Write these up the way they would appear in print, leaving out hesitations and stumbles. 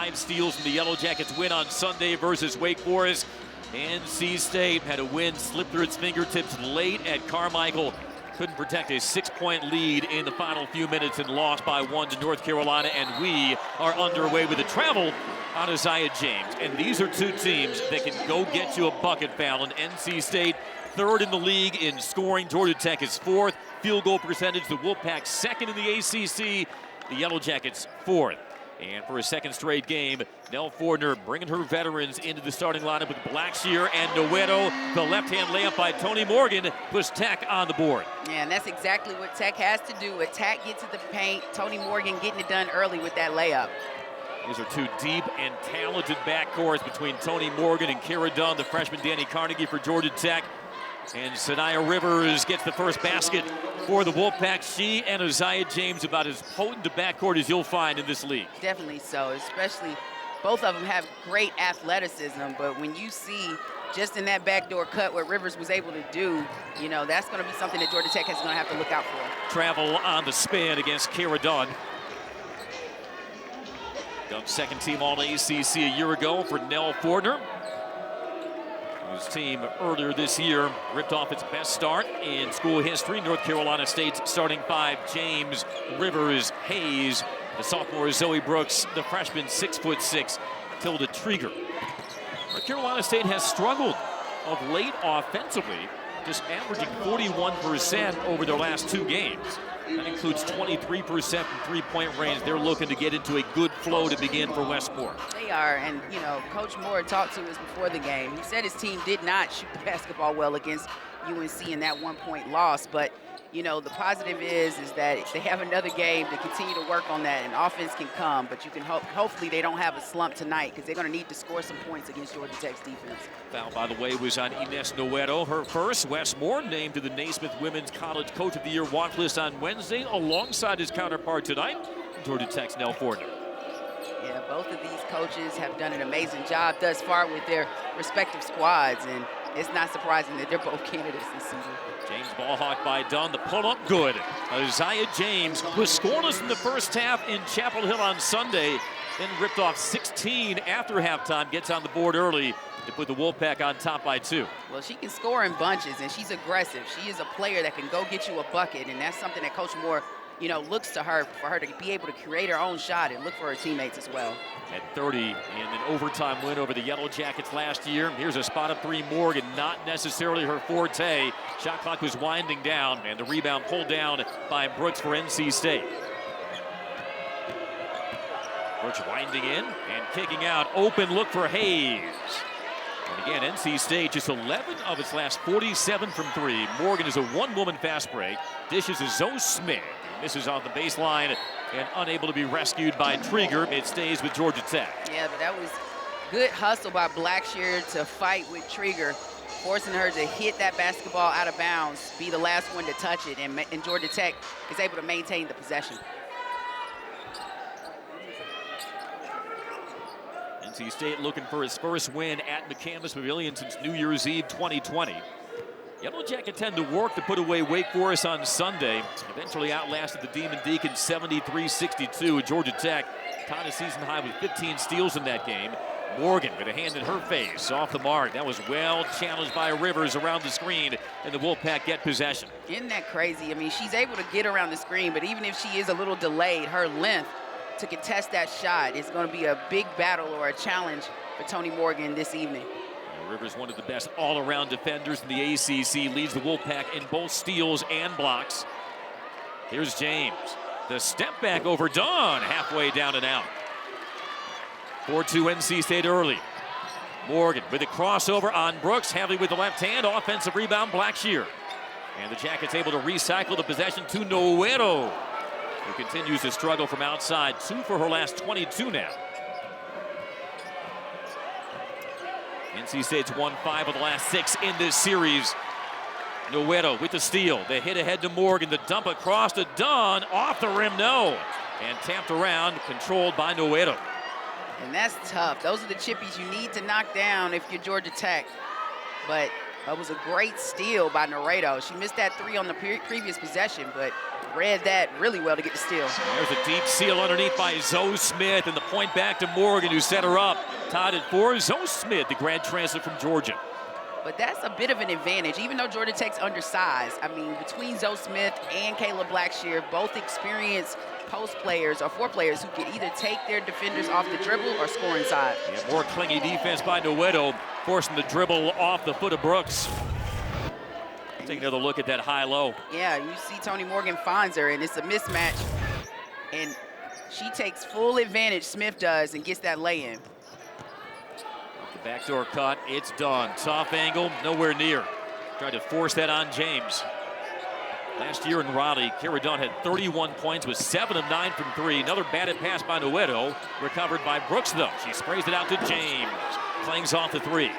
5 steals from the Yellow Jackets win on Sunday versus Wake Forest. NC State had a win, slipped through its fingertips late at Carmichael. Couldn't protect a 6-point lead in the final few minutes and lost by 1 to North Carolina. And we are underway with the travel on Aziaha James. And these are two teams that can go get you a bucket, Fallon. NC State, 3rd in the league in scoring. Georgia Tech is 4th. Field goal percentage, the Wolfpack 2nd in the ACC. The Yellow Jackets 4th. And for a 2nd straight game, Nell Fordner bringing her veterans into the starting lineup with Blackshear and No.20. The left-hand layup by Tonie Morgan puts Tech on the board. Yeah, and that's exactly what Tech has to do. Attack, get to the paint. Tonie Morgan getting it done early with that layup. These are two deep and talented backcourts between Tonie Morgan and Kara Dunn, the freshman Dani Carnegie for Georgia Tech. And Saniya Rivers gets the first basket for the Wolfpack. She and Aziaha James about as potent a backcourt as you'll find in this league. Definitely so, especially both of them have great athleticism, but when you see just in that backdoor cut what Rivers was able to do, you know, that's going to be something that Georgia Tech is going to have to look out for. Travel on the spin against Kara Dunn. Dunn's 2nd team All-ACC a year ago for Nell Fordner. His team earlier this year ripped off its best start in school history. North Carolina State's starting 5, James, Rivers, Hayes, the sophomore Zoe Brooks, the freshman 6'6", Tilda Trieger. North Carolina State has struggled of late offensively, just averaging 41% over their last 2 games. That includes 23% from 3-point range. They're looking to get into a good flow to begin for Westmore. They are, and you know, Coach Moore talked to us before the game. He said his team did not shoot the basketball well against UNC in that 1-point loss, but you know, the positive is that they have another game to continue to work on that, and offense can come, but you can hopefully they don't have a slump tonight because they're going to need to score some points against Georgia Tech's defense. Foul, by the way, was on Ines No.20, her first. Westmore named to the Naismith Women's College Coach of the Year watch list on Wednesday, alongside his counterpart tonight, Georgia Tech's Nell Fordner. Yeah, both of these coaches have done an amazing job thus far with their respective squads, and it's not surprising that they're both candidates this season. James ball hawked by Dunn, the pull-up good. Aziaha James was scoreless in the first half in Chapel Hill on Sunday, then ripped off 16 after halftime, gets on the board early to put the Wolfpack on top by 2. Well, she can score in bunches, and she's aggressive. She is a player that can go get you a bucket, and that's something that Coach Moore, you know, looks to her for her to be able to create her own shot and look for her teammates as well. At 30 in an overtime win over the Yellow Jackets last year. Here's a spot-up 3, Morgan, not necessarily her forte. Shot clock was winding down, and the rebound pulled down by Brooks for NC State. Brooks winding in and kicking out. Open look for Hayes. And again, NC State just 11 of its last 47 from 3. Morgan is a 1-woman fast break. Dishes is Zoe Smith. Misses off the baseline and unable to be rescued by Trieger. It stays with Georgia Tech. Yeah, but that was good hustle by Blackshear to fight with Trieger, forcing her to hit that basketball out of bounds, be the last one to touch it, and Georgia Tech is able to maintain the possession. NC State looking for his first win at McCandless Pavilion since New Year's Eve 2020. Yellow Jackets tend to work to put away Wake Forest on Sunday. Eventually outlasted the Demon Deacons 73-62. Georgia Tech tied a season high with 15 steals in that game. Morgan with a hand in her face, off the mark. That was well challenged by Rivers around the screen, and the Wolfpack get possession. Isn't that crazy? I mean, she's able to get around the screen, but even if she is a little delayed, her length to contest that shot is going to be a big battle or a challenge for Tonie Morgan this evening. Rivers, one of the best all-around defenders in the ACC, leads the Wolfpack in both steals and blocks. Here's James. The step back over Dunn, halfway down and out. 4-2 NC State early. Morgan with a crossover on Brooks, heavily with the left hand, offensive rebound, Blackshear. And the Jackets able to recycle the possession to No.20, who continues to struggle from outside. 2 for her last 22 now. NC State's won 5 of the last 6 in this series. No.20 with the steal. The hit ahead to Morgan. The dump across to Dunn. Off the rim, no. And tapped around, controlled by No.20. And that's tough. Those are the chippies you need to knock down if you're Georgia Tech. But That was a great steal by Naredo. She missed that 3 on the previous possession, but read that really well to get the steal. There's a deep seal underneath by Zoe Smith, and the point back to Morgan, who set her up. Tied at 4, Zoe Smith, the grad transfer from Georgia. But that's a bit of an advantage, even though Georgia Tech's undersized. I mean, between Zoe Smith and Kayla Blackshear, both experienced post players or 4 players who can either take their defenders off the dribble or score inside. Yeah, more clingy defense by No.20, forcing the dribble off the foot of Brooks. Take another look at that high-low. Yeah, you see Tonie Morgan finds her, and it's a mismatch. And she takes full advantage, Smith does, and gets that lay-in. The backdoor cut, it's done. Soft angle, nowhere near. Tried to force that on James. Last year in Raleigh, Kara Dunn had 31 points with 7 of 9 from 3. Another batted pass by No.20, recovered by Brooks, though. She sprays it out to James. Clings off the 3.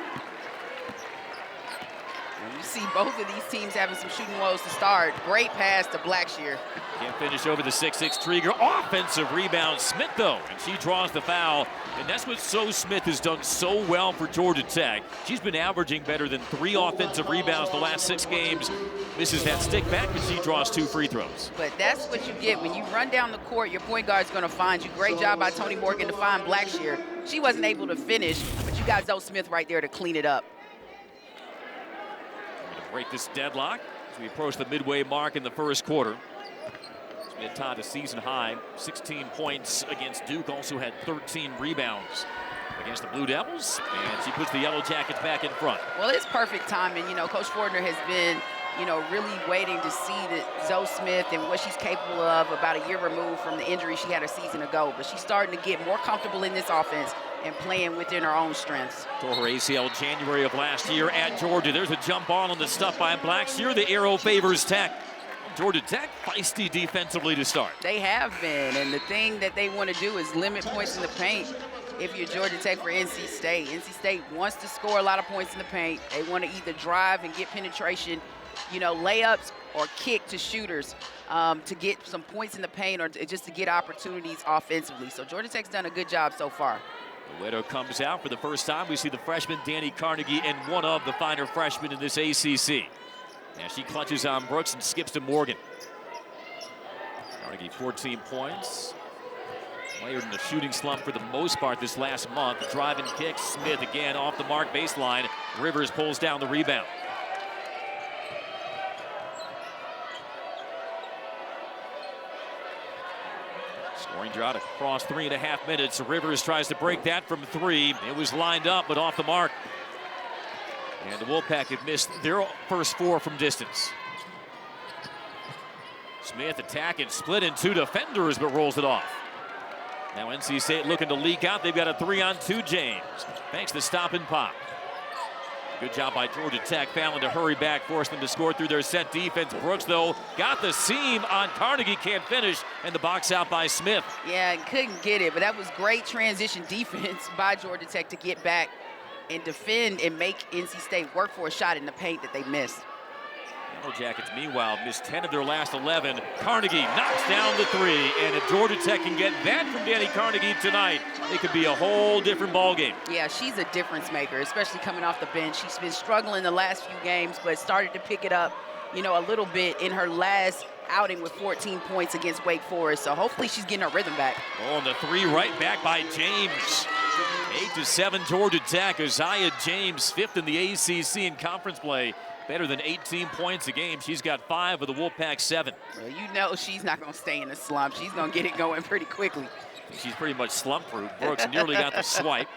You see both of these teams having some shooting woes to start. Great pass to Blackshear. Can't finish over the 6'6" Trieger. Offensive rebound, Smith, though, and she draws the foul. And that's what Zoe Smith has done so well for Georgia Tech. She's been averaging better than 3 offensive rebounds the last 6 games. Misses that stick back, and she draws 2 free throws. But that's what you get when you run down the court. Your point guard's going to find you. Great job by Tonie Morgan to find Blackshear. She wasn't able to finish, but you got Zoe Smith right there to clean it up. Break this deadlock as we approach the midway mark in the first quarter. Smith tied a season high, 16 points against Duke, also had 13 rebounds against the Blue Devils, and she puts the Yellow Jackets back in front. Well, it's perfect timing. You know, Coach Fortner has been, you know, really waiting to see that Zoe Smith and what she's capable of about a year removed from the injury she had a season ago. But she's starting to get more comfortable in this offense and playing within her own strengths. Tore her ACL January of last year at Georgia. There's a jump ball on the stuff by Blackshear. The arrow favors Tech. Georgia Tech feisty defensively to start. They have been, and the thing that they want to do is limit points in the paint. If you're Georgia Tech for NC State wants to score a lot of points in the paint. They want to either drive and get penetration, you know, layups or kick to shooters to get some points in the paint or just to get opportunities offensively. So Georgia Tech's done a good job so far. No.20 comes out for the first time. We see the freshman Dani Carnegie and one of the finer freshmen in this ACC. Now she clutches on Brooks and skips to Morgan. Carnegie 14 points. Layered in a shooting slump for the most part this last month. Drive and kick. Smith again off the mark baseline. Rivers pulls down the rebound. Scoring drought across 3.5 minutes. Rivers tries to break that from 3. It was lined up, but off the mark. And the Wolfpack have missed their first 4 from distance. Smith attacking, split in 2 defenders, but rolls it off. Now NC State looking to leak out. They've got a 3-on-2 James. Thanks to stop and pop. Good job by Georgia Tech, failing to hurry back, force them to score through their set defense. Brooks, though, got the seam on Carnegie, can't finish, and the box out by Smith. Yeah, couldn't get it, but that was great transition defense by Georgia Tech to get back and defend and make NC State work for a shot in the paint that they missed. Yellow Jackets, meanwhile, missed 10 of their last 11. Carnegie knocks down the 3, and if Georgia Tech can get that from Dani Carnegie tonight, it could be a whole different ball game. Yeah, she's a difference maker, especially coming off the bench. She's been struggling the last few games, but started to pick it up, you know, a little bit in her last outing with 14 points against Wake Forest. So hopefully she's getting her rhythm back. Oh, and the 3 right back by James. 8-7 Georgia Tech. Aziaha James, 5th in the ACC in conference play. Better than 18 points a game. She's got 5 of the Wolfpack 7. Well, you know she's not going to stay in a slump. She's going to get it going pretty quickly. She's pretty much slump-proof. Brooks nearly got the swipe.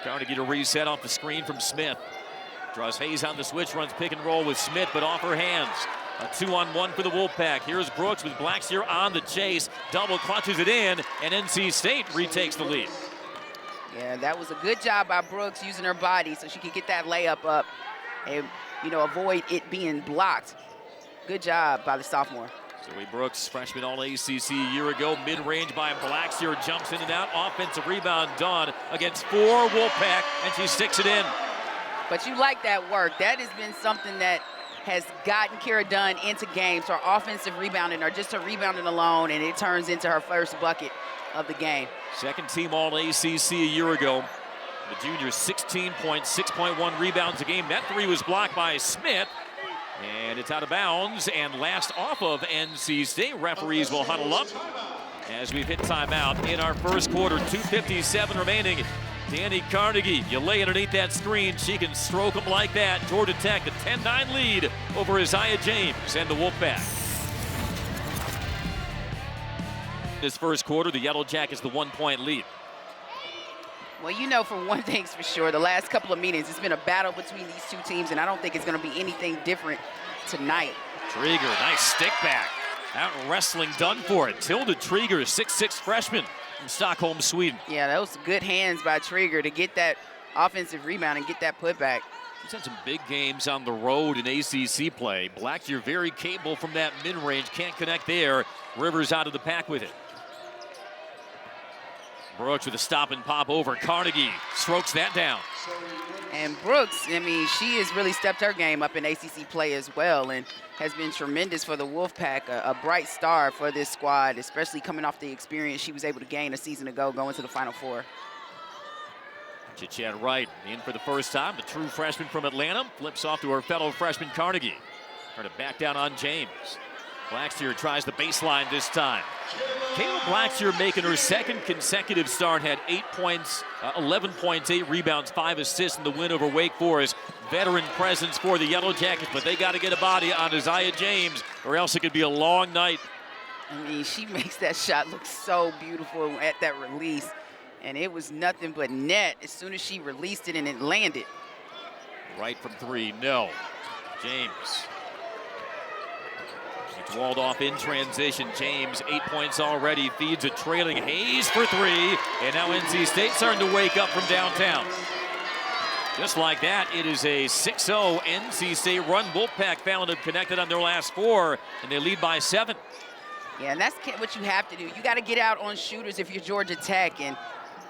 Trying to get a reset off the screen from Smith. Draws Hayes on the switch, runs pick and roll with Smith, but off her hands. A 2-on-1 for the Wolfpack. Here's Brooks with Blackshear on the chase. Double clutches it in, and NC State retakes the lead. Yeah, that was a good job by Brooks using her body so she could get that layup up and, you know, avoid it being blocked. Good job by the sophomore. Zoe Brooks, freshman All-ACC a year ago. Mid-range by Blackshear, jumps in and out. Offensive rebound done against 4 Wolfpack, and she sticks it in. But you like that work. That has been something that has gotten Kara Dunn into games, her offensive rebounding or just her rebounding alone, and it turns into her first bucket of the game. Second team All-ACC a year ago. The junior 16.6.1 rebounds a game. That three was blocked by Smith. And it's out of bounds and last off of NC State. Referees will huddle up as we've hit timeout in our first quarter. 2:57 remaining. Dani Carnegie, you lay underneath that screen. She can stroke them like that. Georgia Tech, the 10-9 lead over Aziaha James and the Wolfpack. This first quarter, the Yellow Jackets the 1-point lead. Well, you know, for one thing's for sure, the last couple of meetings, it's been a battle between these two teams, and I don't think it's going to be anything different tonight. Trieger, nice stick back. Out wrestling done for it. Tilda Trieger, 6'6" freshman from Stockholm, Sweden. Yeah, those good hands by Trieger to get that offensive rebound and get that putback. He's had some big games on the road in ACC play. Blackshear very capable from that mid-range. Can't connect there. Rivers out of the pack with it. Brooks with a stop and pop over. Carnegie strokes that down. And Brooks, I mean, she has really stepped her game up in ACC play as well and has been tremendous for the Wolfpack, a bright star for this squad, especially coming off the experience she was able to gain a season ago going to the Final Four. Chichat Wright in for the first time. The true freshman from Atlanta flips off to her fellow freshman Carnegie. Trying to back down on James. Blackshear tries the baseline this time. Kayla Blackshear making her second consecutive start, had 8 points, 11 points, 8 rebounds, 5 assists in the win over Wake Forest. Veteran presence for the Yellow Jackets, but they got to get a body on Aziaha James or else it could be a long night. I mean, she makes that shot look so beautiful at that release, and it was nothing but net as soon as she released it and it landed. Right from three, no. James. It's walled off in transition. James, 8 points already, feeds a trailing Hayes for three. And now NC State starting to wake up from downtown. Just like that, it is a 6-0 NC State run. Wolfpack found have connected on their last four, and they lead by 7. Yeah, and that's what you have to do. You got to get out on shooters if you're Georgia Tech. And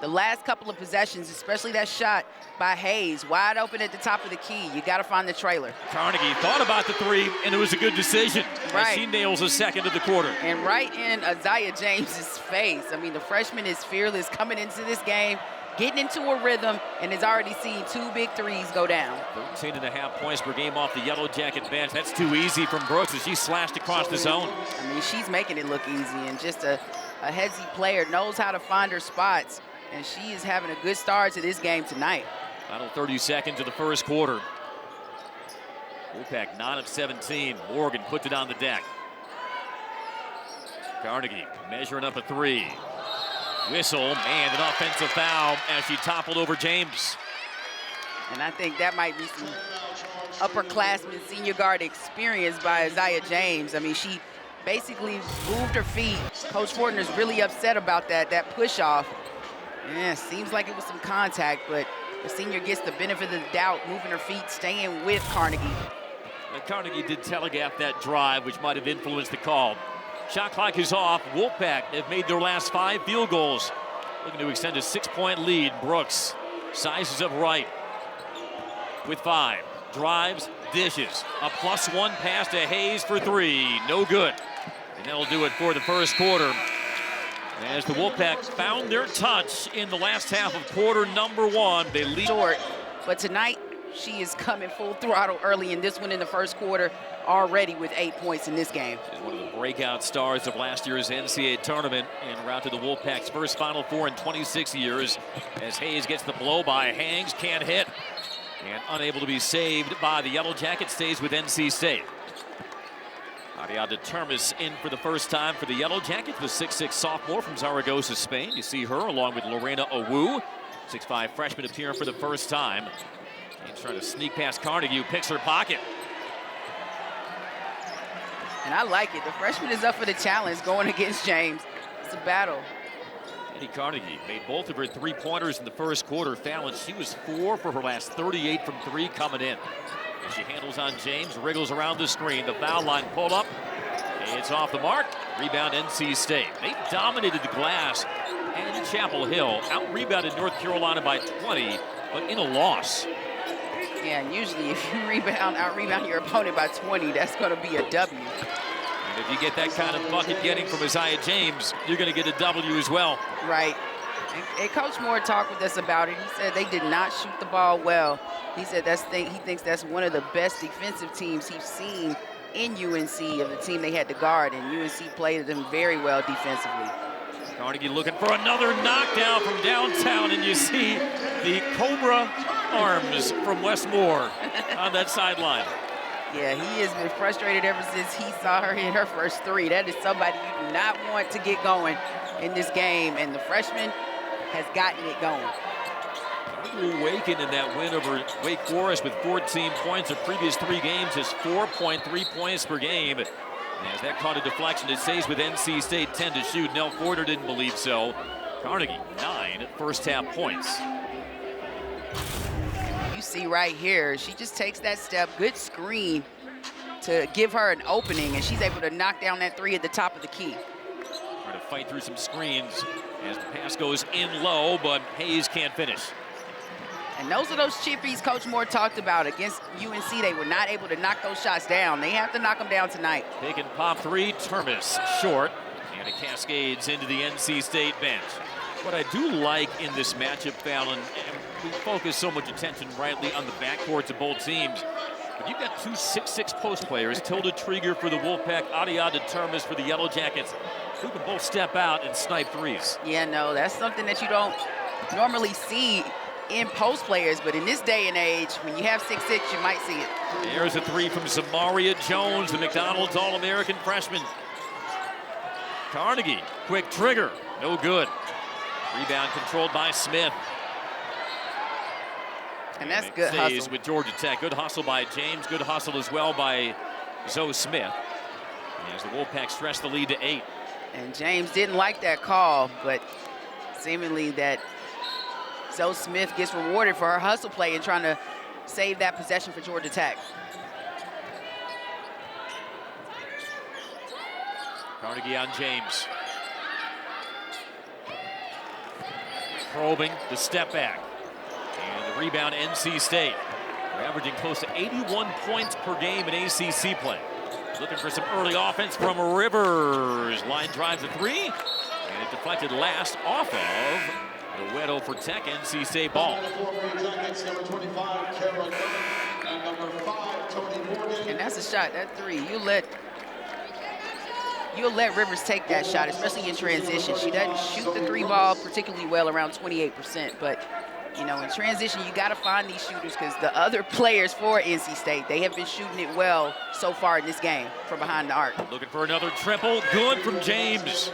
the last couple of possessions, especially that shot by Hayes, wide open at the top of the key. You got to find the trailer. Carnegie thought about the three, and it was a good decision. Right. She nails a second of the quarter. And right in Aziaha James's face. I mean, the freshman is fearless coming into this game, getting into a rhythm, and has already seen 2 big threes go down. 13.5 points per game off the Yellow Jacket bench. That's too easy from Brooks as she slashed across the zone. I mean, she's making it look easy, and just a headsy player, knows how to find her spots. And she is having a good start to this game tonight. Final 30 seconds of the first quarter. Wolfpack 9 of 17. Morgan puts it on the deck. Carnegie measuring up a three. Whistle, and an offensive foul as she toppled over James. And I think that might be some upperclassman senior guard experience by Aziaha James. I mean, she basically moved her feet. Coach Fortner's really upset about that push-off. Yeah, seems like it was some contact, but the senior gets the benefit of the doubt, moving her feet, staying with Carnegie. And Carnegie did telegraph that drive, which might have influenced the call. Shot clock is off. Wolfpack have made their last 5 field goals. Looking to extend a 6-point lead. Brooks sizes up right with 5. Drives, dishes. A +1 pass to Hayes for 3. No good. And that'll do it for the first quarter. As the Wolfpack found their touch in the last half of quarter number 1, they lead. Short, but tonight she is coming full throttle early in this one in the first quarter, already with 8 points in this game. She's one of the breakout stars of last year's NCAA tournament and route to the Wolfpack's first Final Four in 26 years. As Hayes gets the blow by, hangs, can't hit, and unable to be saved by the Yellow Jacket, stays with NC State. Aziaha Termes in for the first time for the Yellow Jackets, the 6'6" sophomore from Zaragoza, Spain. You see her along with Lorena Owu, 6'5" freshman appearing for the first time. And trying to sneak past Carnegie, who picks her pocket. And I like it. The freshman is up for the challenge going against James. It's a battle. Dani Carnegie made both of her 3-pointers in the first quarter. Fallon, she was 4 for her last 38 from 3 coming in. She handles on James, wriggles around the screen. The foul line pulled up. It's off the mark. Rebound NC State. They dominated the glass. And Chapel Hill out-rebounded North Carolina by 20, but in a loss. Yeah, and usually if you out-rebound your opponent by 20, that's going to be a W. And if you get that kind of bucket getting from Aziaha James, you're going to get a W as well. Right. And Coach Moore talked with us about it. He said they did not shoot the ball well. He said he thinks that's one of the best defensive teams he's seen in UNC, of the team they had to guard, and UNC played them very well defensively. Carnegie looking for another knockdown from downtown, and you see the Cobra arms from Wes Moore on that sideline. Yeah, he has been frustrated ever since he saw her hit her first three. That is somebody you do not want to get going in this game, and the freshman has gotten it going. Awakened in that win over Wake Forest with 14 points. The previous 3 games is 4.3 points per game. As that caught a deflection, it stays with NC State 10 to shoot. Nell Forder didn't believe so. Carnegie 9 first half points. You see right here, she just takes that step, good screen to give her an opening, and she's able to knock down that 3 at the top of the key. Trying to fight through some screens as the pass goes in low, but Hayes can't finish. And those are those chippies Coach Moore talked about against UNC. They were not able to knock those shots down. They have to knock them down tonight. Pick and pop 3, Termes short, and it cascades into the NC State bench. What I do like in this matchup, Fallon, and we focus so much attention rightly on the backcourts of both teams, but you've got 2 6'6" post players, Tilda Trieger for the Wolfpack, Aziaha Termes for the Yellow Jackets, who can both step out and snipe threes. Yeah, no, that's something that you don't normally see in post players, but in this day and age, when you have 6'6", you might see it. There's a 3 from Saniya James, the McDonald's All-American freshman. Carnegie, quick trigger, no good. Rebound controlled by Smith. And that's good hustle. Stays with Georgia Tech. Good hustle by James, good hustle as well by Zoe Smith. As the Wolfpack stretched the lead to 8. And James didn't like that call, but seemingly that Zoe Smith gets rewarded for her hustle play and trying to save that possession for Georgia Tech. Carnegie on James. Probing the step back. And the rebound, NC State. They're averaging close to 81 points per game in ACC play. Looking for some early offense from Rivers. Line drives a 3. And it deflected last off of the Wedo for Tech. NC State ball. Number 25, Carol, and number 5, Tonie Morgan. And that's a shot, that 3. You'll let Rivers take that shot, especially in transition. She doesn't shoot the 3 ball particularly well, around 28%. But, you know, in transition, you got to find these shooters, because the other players for NC State, they have been shooting it well so far in this game from behind the arc. Looking for another triple. Good from James.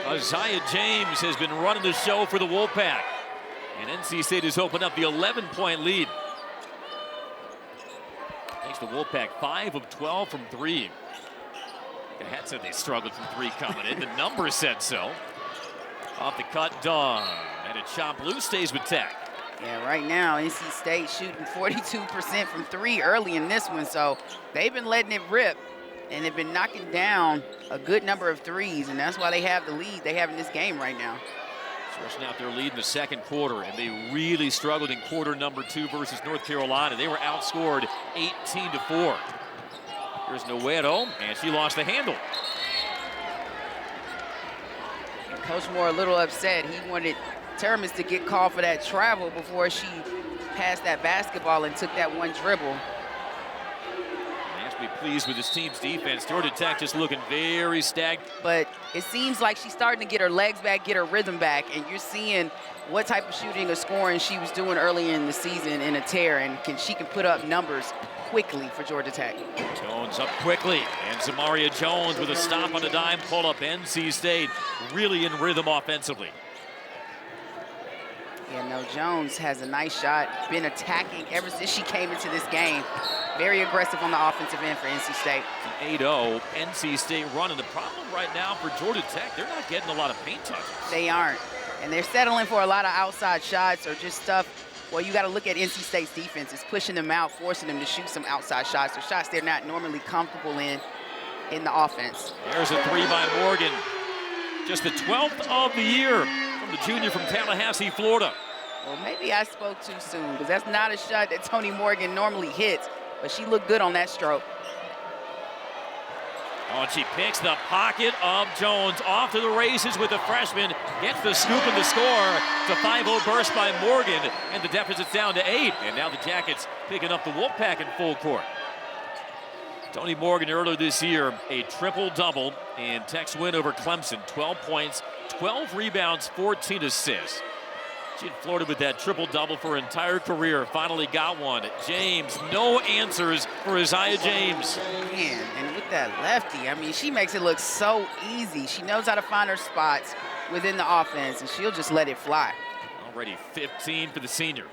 Aziaha James has been running the show for the Wolfpack. And NC State has opened up the 11-point lead. Thanks to Wolfpack, 5 of 12 from 3. The hat said they struggled from 3 coming in. The numbers said so. Off the cut, Dawn. And a chop loose, stays with Tech. Yeah, right now, NC State shooting 42% from 3 early in this one. So they've been letting it rip, and they've been knocking down a good number of 3s, and that's why they have the lead they have in this game right now. Stretching out their lead in the second quarter, and they really struggled in quarter number 2 versus North Carolina. They were outscored 18-4. Here's Noedo, and she lost the handle. And Coach Moore a little upset. He wanted Termes to get called for that travel before she passed that basketball and took that 1 dribble. He has to be pleased with his team's defense. Georgia Tech just looking very stagnant. But it seems like she's starting to get her legs back, get her rhythm back, and you're seeing what type of shooting or scoring she was doing earlier in the season in a tear, and she can put up numbers quickly for Georgia Tech. Jones up quickly, and Saniya James with a stop on a dime pull-up. NC State really in rhythm offensively. Yeah, no, Jones has a nice shot, been attacking ever since she came into this game. Very aggressive on the offensive end for NC State. 8-0, NC State running. The problem right now for Georgia Tech, they're not getting a lot of paint touches. They aren't, and they're settling for a lot of outside shots or just stuff. Well, you got to look at NC State's defense. It's pushing them out, forcing them to shoot some outside shots, or shots they're not normally comfortable in the offense. There's a 3 by Morgan. Just the 12th of the year from the junior from Tallahassee, Florida. Well, maybe I spoke too soon, because that's not a shot that Tonie Morgan normally hits, but she looked good on that stroke. Oh, and she picks the pocket of Jones. Off to the races with the freshman. Gets the scoop and the score. It's a 5-0 burst by Morgan, and the deficit's down to 8. And now the Jackets picking up the Wolfpack in full court. Tonie Morgan earlier this year, a triple-double in Tech's win over Clemson. 12 points, 12 rebounds, 14 assists. She had flirted with that triple-double for her entire career. Finally got one. James, no answers for Aziaha James. Man, and with that lefty, I mean, she makes it look so easy. She knows how to find her spots within the offense, and she'll just let it fly. Already 15 for the senior.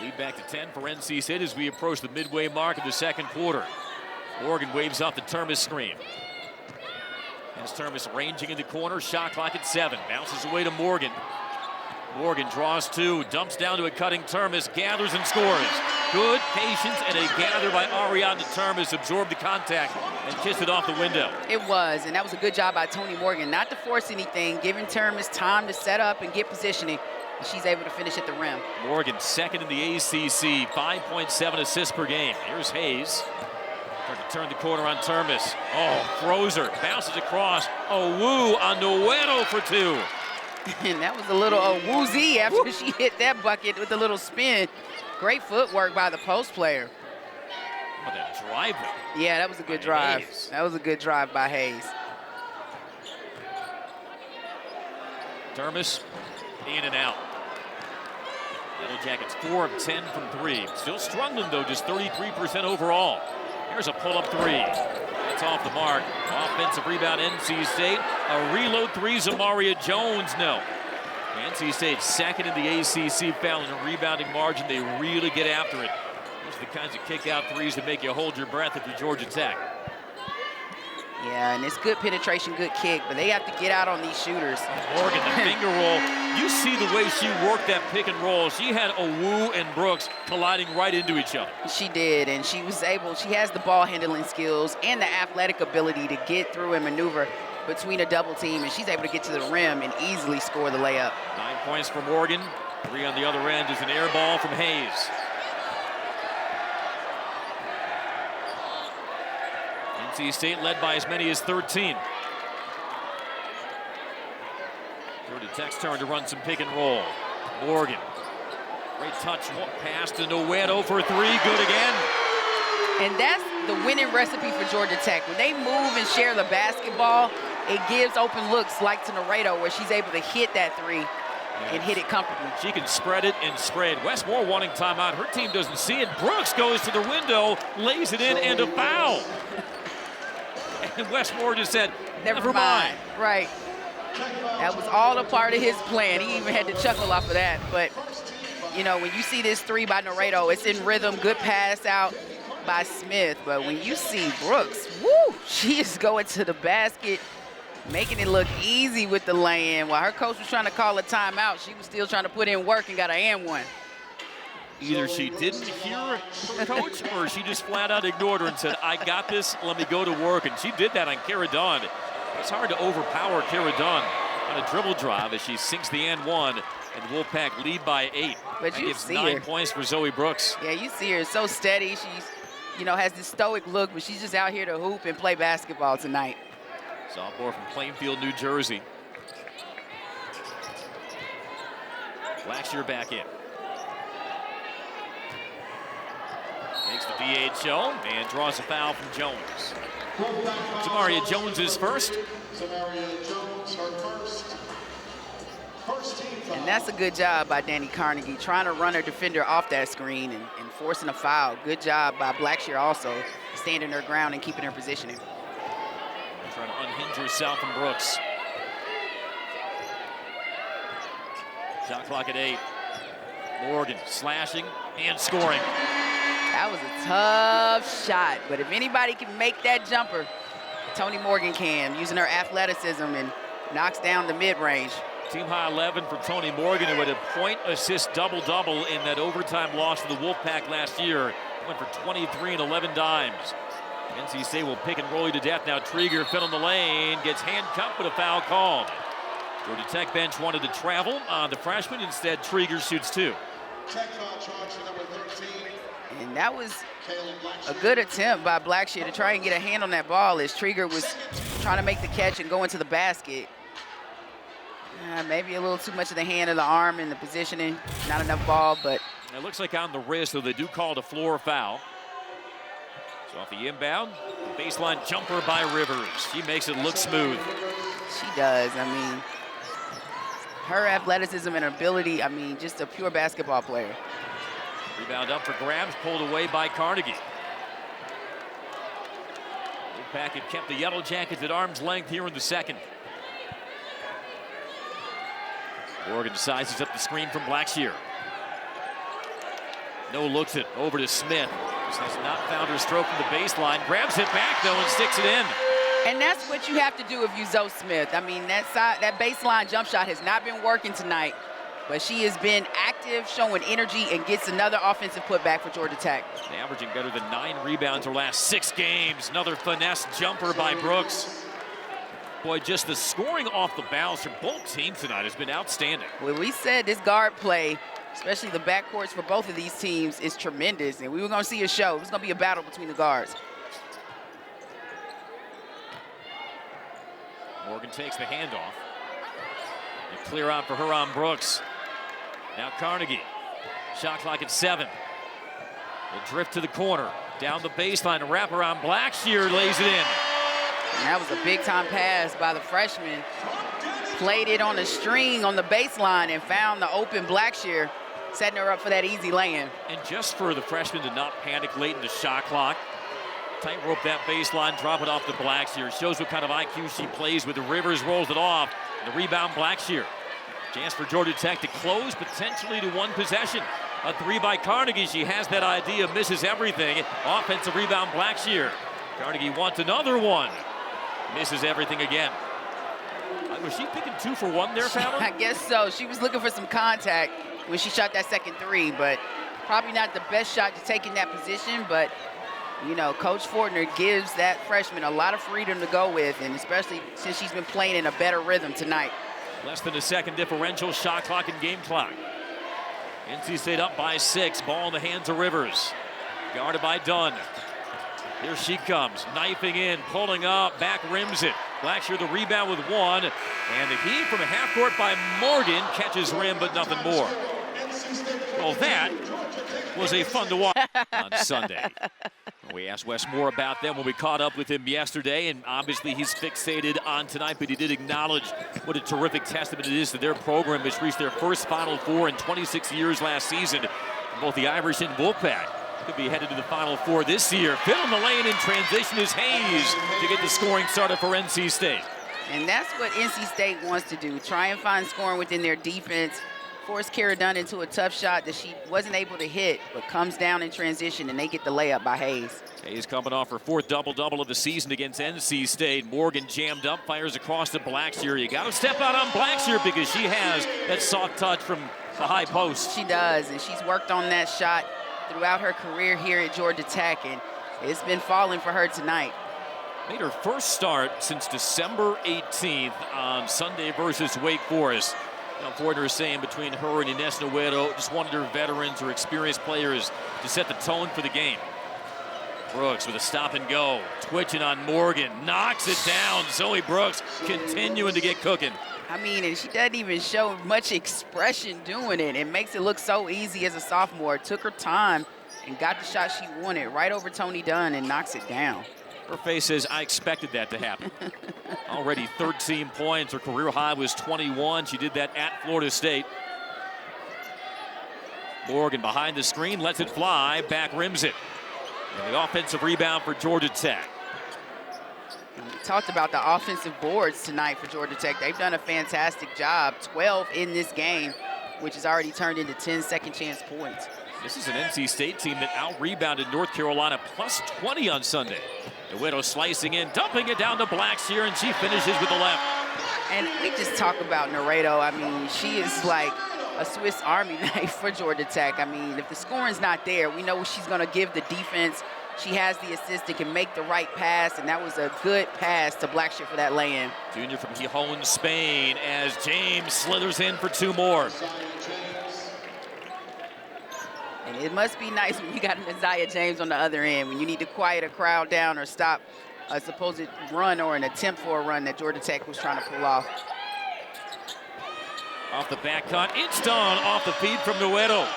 Lead back to 10 for NC State as we approach the midway mark of the second quarter. Morgan waves off the Termes screen. As Termes ranging in the corner, shot clock at 7. Bounces away to Morgan. Morgan draws 2, dumps down to a cutting Termes, gathers and scores. Good patience and a gather by Ariadne Termes, absorbed the contact and kissed it off the window. It was, and that was a good job by Tonie Morgan, not to force anything, giving Termes time to set up and get positioning. And she's able to finish at the rim. Morgan second in the ACC, 5.7 assists per game. Here's Hayes. Trying to turn the corner on Termes. Oh, throws her, bounces across. Oh, woo on No.20 for 2. And that was a little woozy after she hit that bucket with a little spin. Great footwork by the post player. What a drive. Yeah, that was a good drive. Hayes. That was a good drive by Hayes. Termes in and out. Yellow Jackets 4 of 10 from 3. Still struggling though, just 33% overall. Here's a pull-up 3. That's off the mark. Offensive rebound, NC State. A reload 3, Saniya Jones, no. NC State second in the ACC, fouling a rebounding margin. They really get after it. Those are the kinds of kick-out 3s that make you hold your breath if you're Georgia Tech. Yeah, and it's good penetration, good kick, but they have to get out on these shooters. Morgan, the finger roll. You see the way she worked that pick and roll. She had Owu and Brooks colliding right into each other. She did, and she was able, she has the ball handling skills and the athletic ability to get through and maneuver between a double team, and she's able to get to the rim and easily score the layup. 9 points for Morgan. 3 on the other end is an air ball from Hayes. NC State led by as many as 13. Georgia Tech's turn to run some pick and roll. Morgan, great touch pass to No.20 for 3, good again. And that's the winning recipe for Georgia Tech. When they move and share the basketball, it gives open looks like to Laredo, where she's able to hit that 3 and hit it comfortably. She can spread it and spread. Westmore wanting timeout. Her team doesn't see it. Brooks goes to the window, lays it in, and a foul. And Westmore just said, never mind. Right. That was all a part of his plan. He even had to chuckle off of that. But, you know, when you see this 3 by Laredo, it's in rhythm, good pass out by Smith. But when you see Brooks, woo, she is going to the basket, making it look easy with the lay-in. While her coach was trying to call a timeout, she was still trying to put in work and got an and one. Either she didn't hear her coach or she just flat out ignored her and said, I got this, let me go to work. And she did that on Kara Dunn. It's hard to overpower Kara Dunn on a dribble drive as she sinks the and one, and the Wolfpack lead by 8. But that you gives see 9 her. points for Zoe Brooks. Yeah, you see her so steady. She's, you know, has this stoic look, but she's just out here to hoop and play basketball tonight. Sophomore from Plainfield, New Jersey. Blackshear back in. Makes the VHO and draws a foul from Jones. Saniya Jones is first. Saniya Jones, her first. First team foul. And that's a good job by Dani Carnegie, trying to run her defender off that screen and forcing a foul. Good job by Blackshear also, standing her ground and keeping her positioning. Trying to unhinge herself from Brooks. Shot clock at 8. Morgan slashing and scoring. That was a tough shot, but if anybody can make that jumper, Tonie Morgan can, using her athleticism, and knocks down the mid-range. Team high 11 for Tonie Morgan, who had a point assist double-double in that overtime loss to the Wolfpack last year. Went for 23 and 11 dimes. NC State will pick and roll you to death. Now Trieger filling the lane, gets handcuffed with a foul called. Georgia Tech bench wanted to travel on the freshman. Instead, Trieger shoots 2. Tech foul charge for number 13, And that was a good attempt by Blackshear to try and get a hand on that ball as Trieger was trying to make the catch and go into the basket. Maybe a little too much of the hand of the arm and the positioning, not enough ball, but. It looks like on the wrist, so they do call it a floor foul. So off the inbound, the baseline jumper by Rivers. She makes it look smooth. She does. I mean, her athleticism and ability, I mean, just a pure basketball player. Rebound up for grabs, pulled away by Carnegie. Wolfpack had kept the Yellow Jackets at arm's length here in the second. Morgan sizes up the screen from Blackshear. No looks it over to Smith. Just has not found her stroke from the baseline. Grabs it back though and sticks it in. And that's what you have to do if you Zoe Smith. I mean, that baseline jump shot has not been working tonight, but she has been active, showing energy, and gets another offensive putback for Georgia Tech. Averaging better than 9 rebounds her last 6 games. Another finesse jumper by Brooks. Boy, just the scoring off the bounce from both teams tonight has been outstanding. Well, we said this guard play, especially the backcourts for both of these teams, is tremendous, and we were going to see a show. It was going to be a battle between the guards. Morgan takes the handoff. And clear out for her on Brooks. Now Carnegie. Shot clock at 7. Will drift to the corner. Down the baseline, a wrap around Blackshear lays it in. And that was a big-time pass by the freshman. Played it on a string on the baseline and found the open Blackshear, setting her up for that easy lay-in. And just for the freshman to not panic late in the shot clock, tightrope that baseline, drop it off to Blackshear. Shows what kind of IQ she plays with. The Rivers rolls it off. The rebound, Blackshear. Chance for Georgia Tech to close, potentially to one possession. A 3 by Carnegie. She has that idea, misses everything. Offensive rebound, Blackshear. Carnegie wants another one. Misses everything again. Was she picking 2 for 1 there, Fallon? I guess so. She was looking for some contact when she shot that second 3, but probably not the best shot to take in that position. But, you know, Coach Fortner gives that freshman a lot of freedom to go with, and especially since she's been playing in a better rhythm tonight. Less than a second differential, shot clock and game clock. NC State up by 6, ball in the hands of Rivers. Guarded by Dunn. Here she comes, knifing in, pulling up, back rims it. Blackshear the rebound with 1, and the heat from a half court by Morgan catches rim, but nothing more. Well, that was a fun to watch on Sunday. We asked Wes Moore about them when we caught up with him yesterday, and obviously he's fixated on tonight, but he did acknowledge what a terrific testament it is to their program, which reached their first Final Four in 26 years last season. Both the Irish and Wolfpack could be headed to the Final Four this year. Filling the lane in transition is Hayes to get the scoring started for NC State. And that's what NC State wants to do, try and find scoring within their defense, force Kara Dunn into a tough shot that she wasn't able to hit, but comes down in transition, and they get the layup by Hayes. Hayes coming off her 4th double-double of the season against NC State. Morgan jammed up, fires across to Blackshear. You got to step out on Blackshear because she has that soft touch from the high post. She does, and she's worked on that shot throughout her career here at Georgia Tech, and it's been falling for her tonight. Made her first start since December 18th on Sunday versus Wake Forest. Now, Fortner is saying between her and Ines Noedo, just wanted her veterans or experienced players to set the tone for the game. Brooks with a stop and go, twitching on Morgan, knocks it down. Zoe Brooks continuing to get cooking. I mean, and she doesn't even show much expression doing it. It makes it look so easy as a sophomore. Took her time and got the shot she wanted right over Tony Dunn and knocks it down. Her face says, I expected that to happen. Already 13 points. Her career high was 21. She did that at Florida State. Morgan behind the screen, lets it fly, back rims it. And the offensive rebound for Georgia Tech. We talked about the offensive boards tonight for Georgia Tech. They've done a fantastic job. 12 in this game, which has already turned into 10 second chance points. This is an NC State team that out-rebounded North Carolina plus 20 on Sunday. Noedo slicing in, dumping it down to Blackshear, and she finishes with the left. And we just talk about Noedo. I mean, she is like a Swiss Army knife for Georgia Tech. I mean, if the scoring's not there, we know she's going to give the defense. She has the assist and can make the right pass, and that was a good pass to Blackshear for that lay-in. Junior from Gijón, Spain, as James slithers in for 2 more. And it must be nice when you got an Aziaha James on the other end, when you need to quiet a crowd down or stop a supposed run or an attempt for a run that Georgia Tech was trying to pull off. Off the back cut, it's done off the feed from No.20.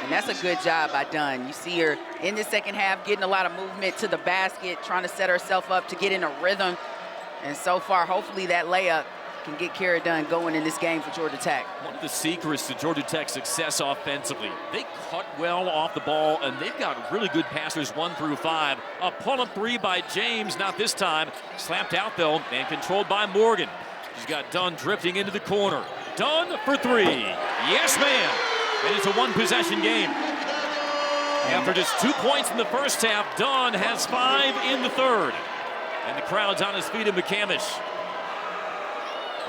And that's a good job by Dunn. You see her in the second half getting a lot of movement to the basket, trying to set herself up to get in a rhythm. And so far, hopefully that layup can get Kara Dunn going in this game for Georgia Tech. One of the secrets to Georgia Tech's success offensively, they cut well off the ball, and they've got really good passers 1 through 5. A pull-up 3 by James, not this time. Slapped out, though, and controlled by Morgan. She's got Dunn drifting into the corner. Dunn for 3. Yes, ma'am. And it's a 1-possession game. After just 2 points in the first half, Dunn has 5 in the third. And the crowd's on his feet in McCamish.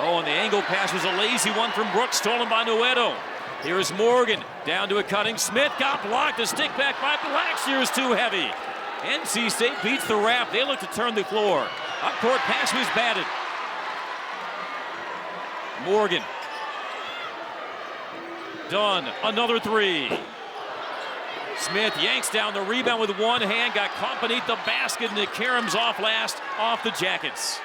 Oh, and the angle pass was a lazy one from Brooks, stolen by No.20. Here's Morgan, down to a cutting Smith, got blocked. The stick back by Blackshear is too heavy. NC State beats the wrap. They look to turn the floor. Up-court pass was batted. Morgan. Dunn, another 3. Smith yanks down the rebound with one hand, got caught beneath the basket, and the Karam's off last, off the Jackets.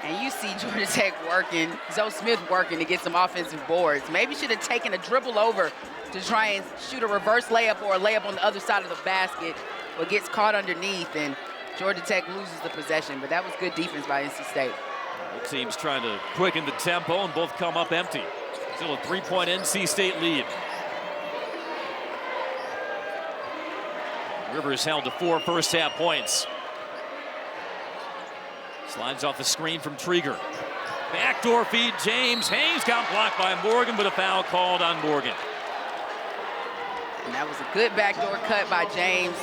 And you see Georgia Tech working, Zoe Smith working to get some offensive boards. Maybe should have taken a dribble over to try and shoot a reverse layup or a layup on the other side of the basket, but gets caught underneath, and Georgia Tech loses the possession. But that was good defense by NC State. Both teams trying to quicken the tempo, and both come up empty. Still a 3-point NC State lead. Rivers held to 4 first-half points. Slides off the screen from Trieger. Backdoor feed, James. Hayes got blocked by Morgan, but a foul called on Morgan. And that was a good backdoor cut by James.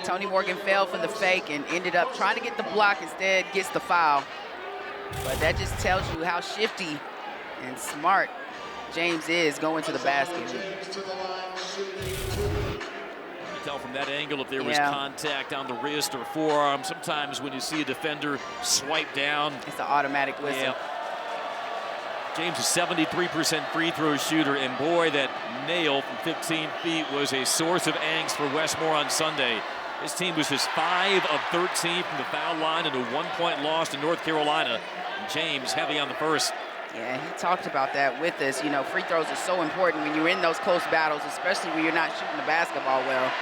Tonie Morgan fell for the fake and ended up trying to get the block, instead gets the foul. But that just tells you how shifty and smart James is going to the basket. Tell from that angle if there was contact on the wrist or forearm. Sometimes when you see a defender swipe down, it's an automatic whistle. Yeah. James is 73% free throw shooter, and boy, that nail from 15 feet was a source of angst for Westmore on Sunday. His team was just 5 of 13 from the foul line and a 1-point loss to North Carolina. And James heavy on the first. Yeah, he talked about that with us. You know, free throws are so important when you're in those close battles, especially when you're not shooting the basketball well.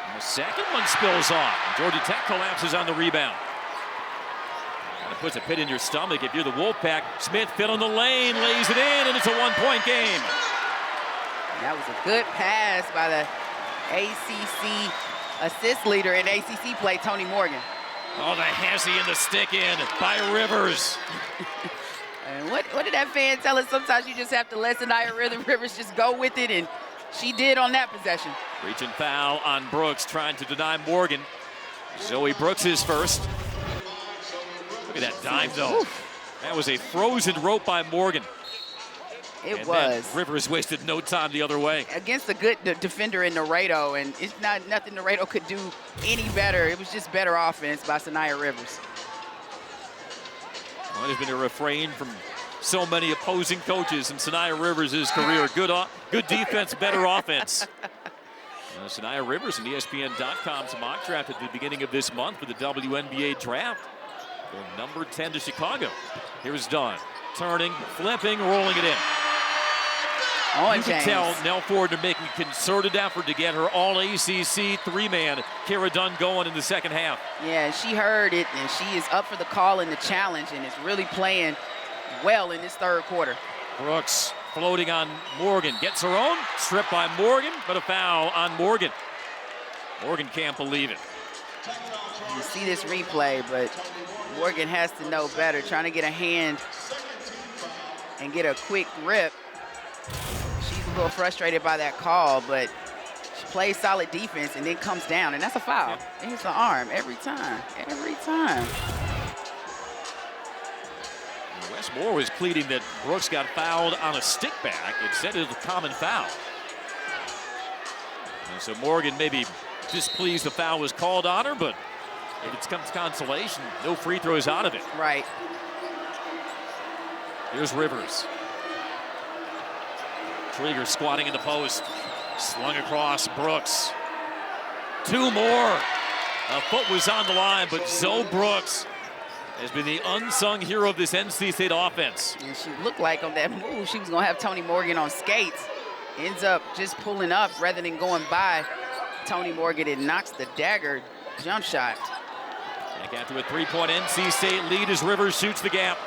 And the second one spills off. Georgia Tech collapses on the rebound. And it puts a pit in your stomach if you're the Wolfpack. Smith fit on the lane, lays it in, and it's a 1-point game. That was a good pass by the ACC assist leader in ACC play, Tonie Morgan. Oh, the hezzy and the stick in by Rivers. And what did that fan tell us? Sometimes you just have to let Saniya Rivers just go with it, and she did on that possession. Reaching foul on Brooks, trying to deny Morgan. Zoe Brooks is first. Look at that dive, though. Oof. That was a frozen rope by Morgan. It was. Rivers wasted no time the other way. Against a good defender in Laredo, and it's not nothing Laredo could do any better. It was just better offense by Saniya Rivers. Well, there's been a refrain from so many opposing coaches in Saniya Rivers' career. Good defense, better offense. Saniya Rivers and ESPN.com's mock draft at the beginning of this month for the WNBA draft. Going number 10 to Chicago. Here's Dunn, turning, flipping, rolling it in. You can tell Nell Ford are making a concerted effort to get her all-ACC 3-man Kara Dunn going in the second half. Yeah, she heard it, and she is up for the call and the challenge, and is really playing well in this third quarter. Brooks floating on Morgan, gets her own, stripped by Morgan, but a foul on Morgan. Morgan can't believe it. You see this replay, but Morgan has to know better, trying to get a hand and get a quick rip. She's a little frustrated by that call, but she plays solid defense and then comes down, and that's a foul. It hits the arm every time, every time. Westmore was pleading that Brooks got fouled on a stick back. Instead, it was a common foul. And so Morgan maybe displeased the foul was called on her, but if it comes consolation, no free throws out of it. Right. Here's Rivers. Trigger squatting in the post. Slung across Brooks. Two more. A foot was on the line, but Zoe Brooks has been the unsung hero of this NC State offense. And she looked like on that move she was going to have Tonie Morgan on skates. Ends up just pulling up rather than going by Tonie Morgan and knocks the dagger jump shot. Back after a three-point NC State lead as Rivers shoots the gap.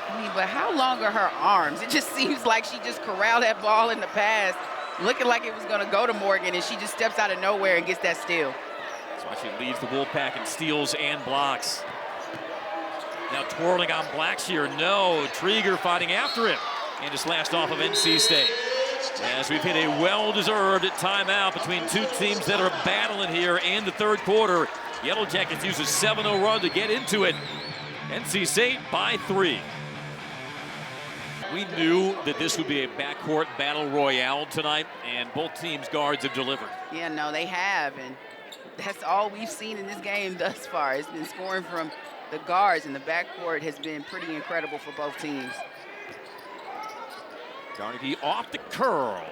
I mean, but how long are her arms? It just seems like she just corralled that ball in the pass, looking like it was going to go to Morgan, and she just steps out of nowhere and gets that steal. That's why she leads the Wolfpack in steals and blocks. Now twirling on Blackshear, no. Trigger fighting after it. And it's last off of NC State. As we've hit a well-deserved timeout between two teams that are battling here in the third quarter. Yellow Jackets use a 7-0 run to get into it. NC State by 3. We knew that this would be a backcourt battle royale tonight, and both teams' guards have delivered. Yeah, no, they have, and that's all we've seen in this game thus far. It's been scoring from the guards, and the backcourt has been pretty incredible for both teams. Carnegie off the curl,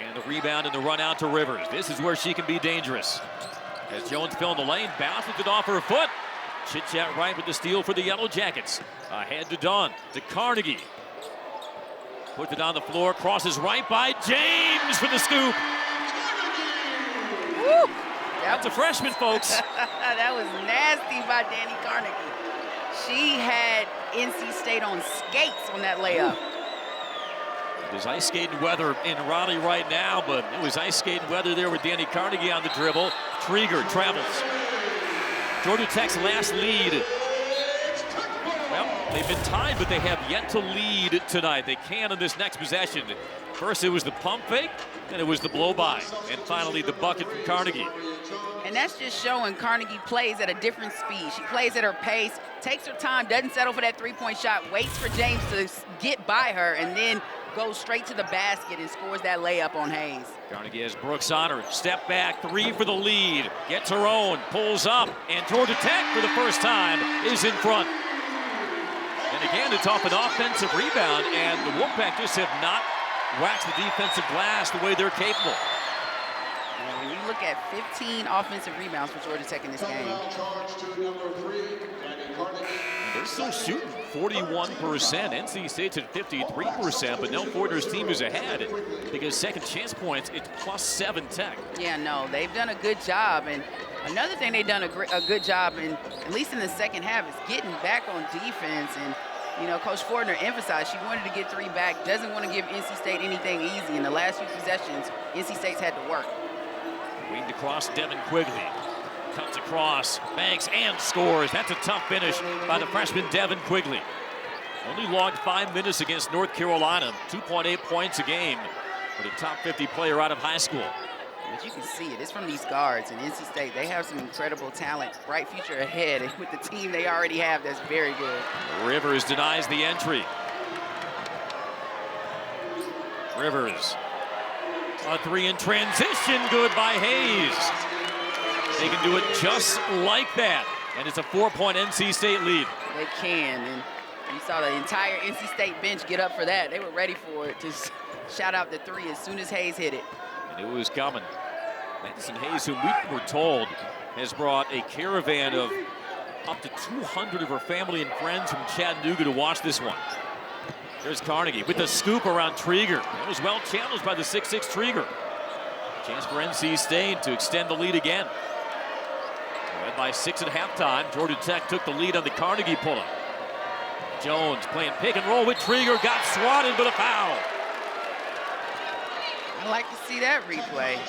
and the rebound and the run out to Rivers. This is where she can be dangerous. As Jones filling the lane, bounces it off her foot. Chit-chat right with the steal for the Yellow Jackets. Ahead to Dunn, to Carnegie. Puts it on the floor, crosses right by James for the scoop. Woo! That's a freshman, folks. That was nasty by Dani Carnegie. She had NC State on skates on that layup. There's ice skating weather in Raleigh right now, but it was ice skating weather there with Dani Carnegie on the dribble. Trigger travels. Georgia Tech's last lead. Well, they've been tied, but they have yet to lead tonight. They can in this next possession. First, it was the pump fake, then it was the blow-by, and finally the bucket from Carnegie. And that's just showing Carnegie plays at a different speed. She plays at her pace, takes her time, doesn't settle for that three-point shot, waits for James to get by her, and then goes straight to the basket and scores that layup on Hayes. Carnegie has Brooks on her. Step back, 3 for the lead. Gets her own, pulls up, and Georgia Tech for the first time is in front. And again, it's off an offensive rebound, and the Wolfpack just have not waxed the defensive glass the way they're capable. And when you look at 15 offensive rebounds for Georgia Tech in this game. They're still shooting 41%. NC State's at 53%, but no, Porter's team is ahead because second chance points, it's +7 Tech. Yeah, no, they've done a good job. And another thing they've done a good job, in, at least in the second half, is getting back on defense. And, you know, Coach Fortner emphasized she wanted to get 3 back, doesn't want to give NC State anything easy. In the last few possessions, NC State's had to work. Winged across, Devin Quigley. Cuts across, banks, and scores. That's a tough finish by the freshman Devin Quigley. Only logged 5 minutes against North Carolina, 2.8 points a game for the top 50 player out of high school. But you can see it. It's from these guards. And NC State, they have some incredible talent, bright future ahead. And with the team they already have, that's very good. Rivers denies the entry. Rivers. A 3 in transition, good by Hayes. They can do it just like that, and it's a 4-point NC State lead. They can, and you saw the entire NC State bench get up for that. They were ready for it. Just shout out the 3 as soon as Hayes hit it. And it was coming. Madison Hayes, who we were told has brought a caravan of up to 200 of her family and friends from Chattanooga to watch this one. There's Carnegie with the scoop around Trigger. That was well challenged by the 6'6" Trigger. Chance for NC State to extend the lead again. Led by 6 at halftime. Georgia Tech took the lead on the Carnegie pull-up. Jones playing pick and roll with Trigger, got swatted, but a foul. I like to see that replay.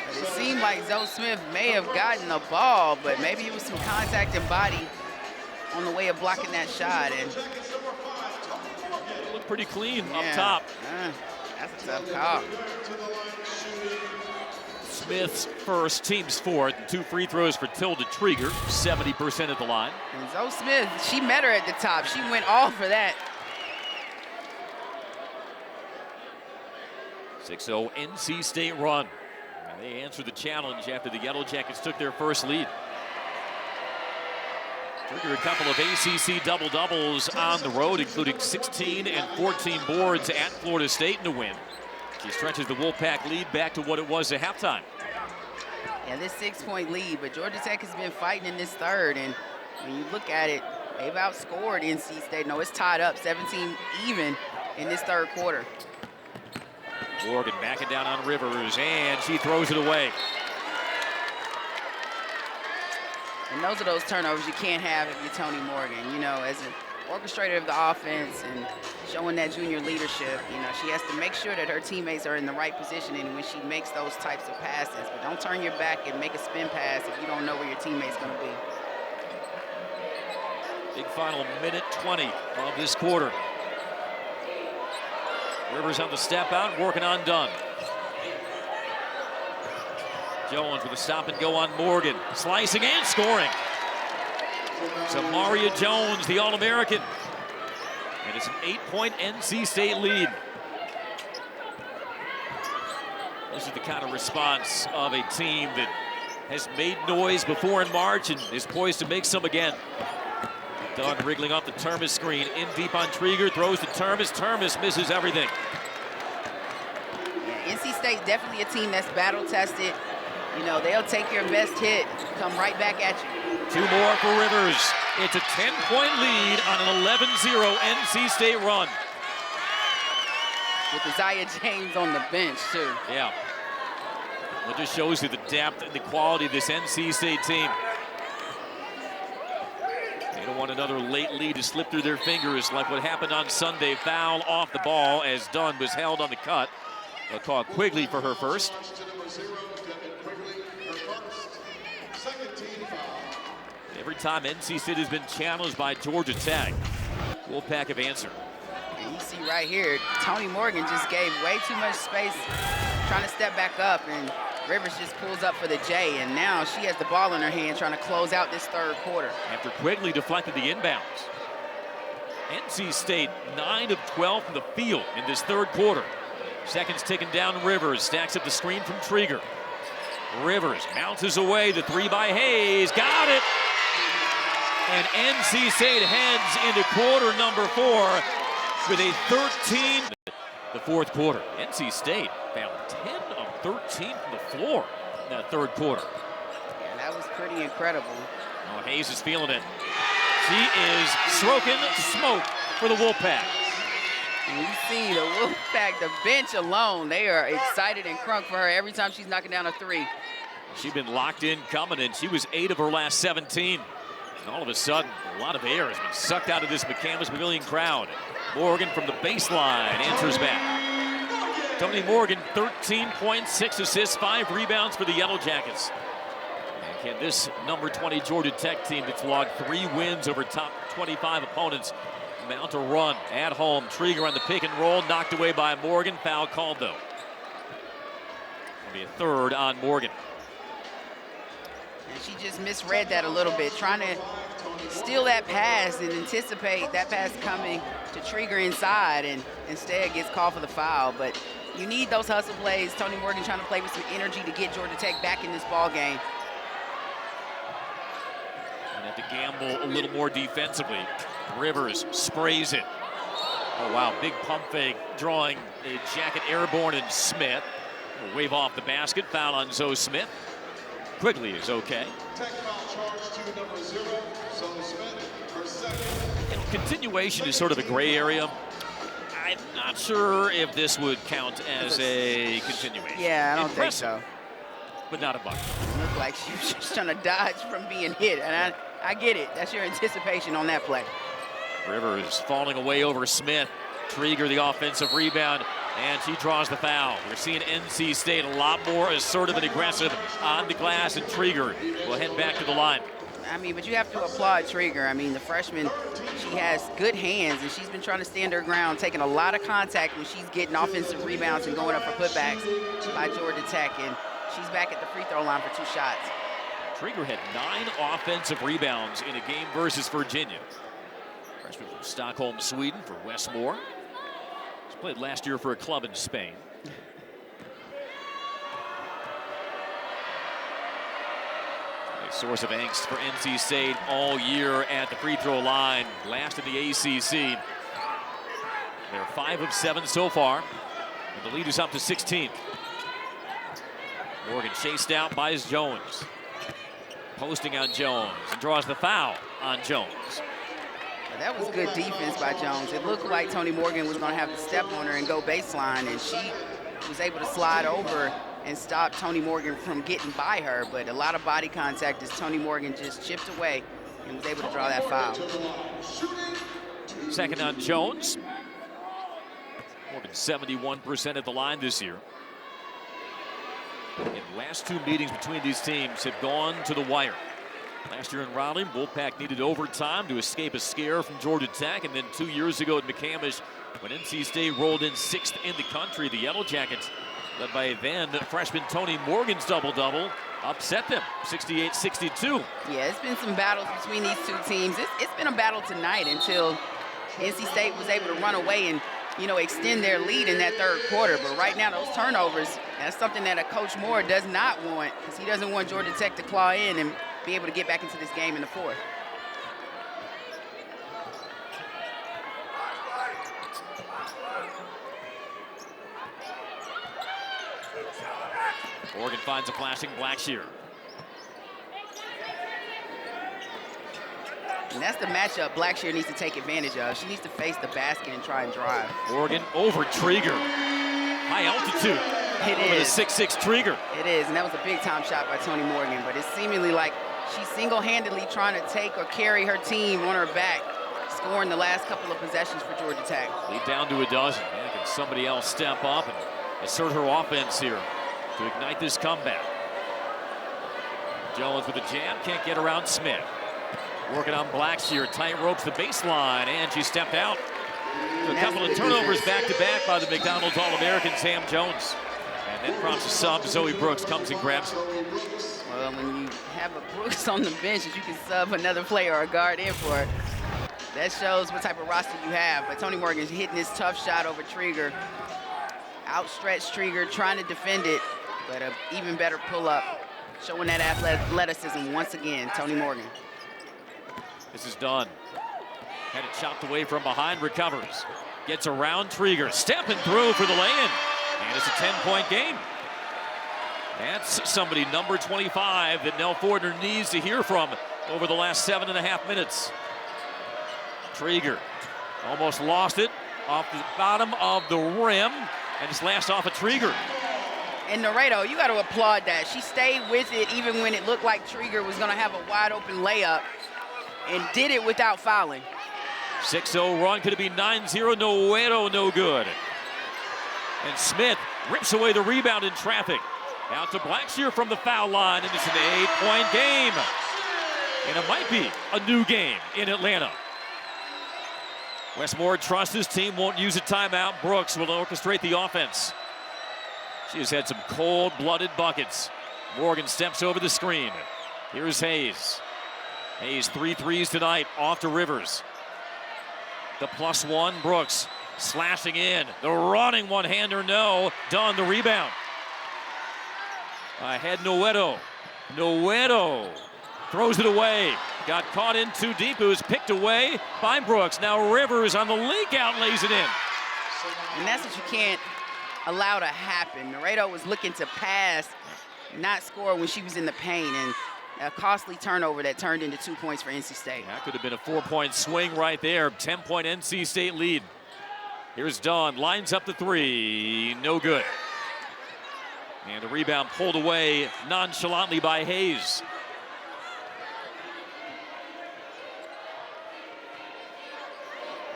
But it seemed like Zoe Smith may have gotten the ball, but maybe it was some contact and body on the way of blocking that shot. And it looked pretty clean up top. That's a tough call. Smith's first, team's fourth, 2 free throws for Tilda Trigger, 70% at the line. And Zoe Smith, she met her at the top. She went all for that. 6-0 NC State run. And they answered the challenge after the Yellow Jackets took their first lead. Trigger a couple of ACC double-doubles on the road, including 16 and 14 boards at Florida State in the win. She stretches the Wolfpack lead back to what it was at halftime. Yeah, this 6-point lead, but Georgia Tech has been fighting in this third, and when you look at it, they've outscored NC State. No, it's tied up 17 even in this third quarter. Morgan backing down on Rivers, and she throws it away. And those are those turnovers you can't have if you're Tonie Morgan. You know, as an orchestrator of the offense and showing that junior leadership, you know, she has to make sure that her teammates are in the right positioning when she makes those types of passes. But don't turn your back and make a spin pass if you don't know where your teammate's going to be. Big final minute 20 of this quarter. Rivers on the step out, working on Dunn. Jones with a stop and go on Morgan. Slicing and scoring. Saniya Jones, the All-American. And it's an 8-point NC State lead. This is the kind of response of a team that has made noise before in March and is poised to make some again. Dunn wriggling off the Termes screen. In deep on Trieger, throws to Termes. Termes misses everything. Yeah, NC State definitely a team that's battle-tested. You know, they'll take your best hit, come right back at you. 2 more for Rivers. It's a 10-point lead on an 11-0 NC State run. With Aziaha James on the bench, too. Yeah. Well, it just shows you the depth and the quality of this NC State team. They don't want another late lead to slip through their fingers like what happened on Sunday. Foul off the ball as Dunn was held on the cut. They'll call Quigley for her first. Every time NC State has been challenged by Georgia Tech, Wolfpack have answered. And you see right here, Tonie Morgan just gave way too much space trying to step back up, and Rivers just pulls up for the J, and now she has the ball in her hand trying to close out this third quarter. After Quigley deflected the inbounds. NC State 9 of 12 from the field in this third quarter. Seconds ticking down. Rivers stacks up the screen from Trieger. Rivers bounces away, the 3 by Hayes, got it! And NC State heads into quarter number 4 with a 13. The fourth quarter, NC State found 10 of 13 from the floor in that third quarter. Yeah, that was pretty incredible. Oh, Hayes is feeling it. She is stroking smoke for the Wolfpack. And you see the Wolfpack, the bench alone, they are excited and crunk for her every time she's knocking down a 3. She's been locked in coming, and she was 8 of her last 17. And all of a sudden, a lot of air has been sucked out of this McCandless Pavilion crowd. Morgan from the baseline answers back. Tonie Morgan, 13 points, 6 assists, 5 rebounds for the Yellow Jackets. And can this number 20 Georgia Tech team that's logged 3 wins over top 25 opponents mount a run at home? Trieger on the pick and roll, knocked away by Morgan. Foul called, though. It'll be a third on Morgan. And she just misread that a little bit, trying to steal that pass and anticipate that pass coming to Trieger inside, and instead gets called for the foul. But you need those hustle plays. Tonie Morgan trying to play with some energy to get Georgia Tech back in this ball game. And have to gamble a little more defensively. Rivers sprays it. Oh, wow, big pump fake, drawing a jacket airborne in Smith. We'll wave off the basket, foul on Zoe Smith. Quigley is okay. Tech foul charge to number 0, Zoe Smith, her second. You know, continuation is sort of a gray area. I'm not sure if this would count as a continuation. Yeah, I don't think so. But not a bucket. It looked like she was just trying to dodge from being hit, and I get it. That's your anticipation on that play. Rivers falling away over Smith. Trieger, the offensive rebound, and she draws the foul. We're seeing NC State a lot more assertive and aggressive on the glass, and Trieger will head back to the line. I mean, but you have to applaud Trieger. I mean, the freshman, she has good hands, and she's been trying to stand her ground, taking a lot of contact when she's getting offensive rebounds and going up for putbacks by Georgia Tech, and she's back at the free throw line for 2 shots. Trieger had 9 offensive rebounds in a game versus Virginia. Freshman from Stockholm, Sweden for Westmore. She's played last year for a club in Spain. A source of angst for NC State all year at the free throw line. Last in the ACC. They're 5 of 7 so far. And the lead is up to 16. Morgan chased out by Jones. Posting on Jones and draws the foul on Jones. That was good defense by Jones. It looked like Tonie Morgan was going to have to step on her and go baseline, and she was able to slide over and stop Tonie Morgan from getting by her. But a lot of body contact as Tonie Morgan just chipped away and was able to draw that foul. Second on Jones. Morgan 71% at the line this year. And last 2 meetings between these teams have gone to the wire. Last year in Raleigh, Wolfpack needed overtime to escape a scare from Georgia Tech. And then 2 years ago at McCamish, when NC State rolled in 6th in the country, the Yellow Jackets, led by then freshman Tonie Morgan's double-double, upset them 68-62. Yeah, it's been some battles between these 2 teams. It's been a battle tonight until NC State was able to run away and, you know, extend their lead in that 3rd quarter. But right now, those turnovers, that's something that a Coach Moore does not want, because he doesn't want Georgia Tech to claw in and be able to get back into this game in the 4th. Morgan finds a flashing Blackshear. And that's the matchup Blackshear needs to take advantage of. She needs to face the basket and try and drive. Morgan over Trieger. High altitude. It over is. The 6'6" Trieger. It is, and that was a big-time shot by Tonie Morgan. But it's seemingly like she's single-handedly trying to take or carry her team on her back, scoring the last couple of possessions for Georgia Tech. Lead down to a dozen. Man, can somebody else step up and assert her offense here to ignite this comeback? Jones with a jam, can't get around Smith. Working on Blackshear, tight ropes the baseline, and she stepped out. So a couple of turnovers back-to-back by the McDonald's All-American Sam Jones. And then prompts a sub. Zoe Brooks comes and grabs her. Well, when you have a Brooks on the bench that you can sub another player or guard in for, that shows what type of roster you have. But Tonie Morgan's hitting this tough shot over Trieger. Outstretched Trieger, trying to defend it, but an even better pull-up. Showing that athleticism once again, Tonie Morgan. This is done. Had it chopped away from behind, recovers. Gets around Trieger, stepping through for the lay-in. And it's a 10-point game. That's somebody, number 25, that Nell Fortner needs to hear from over the last 7.5 minutes. Trieger almost lost it off the bottom of the rim, and it's last off of Trieger. And Laredo, you got to applaud that. She stayed with it even when it looked like Trieger was going to have a wide-open layup, and did it without fouling. 6-0 run, could it be 9-0? Noedo, no good. And Smith rips away the rebound in traffic. Out to Blackshear from the foul line, and it's an 8-point game. And it might be a new game in Atlanta. Westmore trusts his team, won't use a timeout. Brooks will orchestrate the offense. She has had some cold-blooded buckets. Morgan steps over the screen. Here's Hayes. Hayes 3 threes tonight, off to Rivers. The +1, Brooks slashing in. The running one-hander, no. Dunn, the rebound. Ahead, Noedo. Noedo throws it away. Got caught in too deep. It was picked away by Brooks. Now Rivers on the leak out lays it in. And that's what you can't allow to happen. Laredo was looking to pass, not score when she was in the paint, and a costly turnover that turned into 2 points for NC State. That could have been a 4-point swing right there. 10-point NC State lead. Here's Dunn, lines up the 3, no good. And a rebound pulled away nonchalantly by Hayes.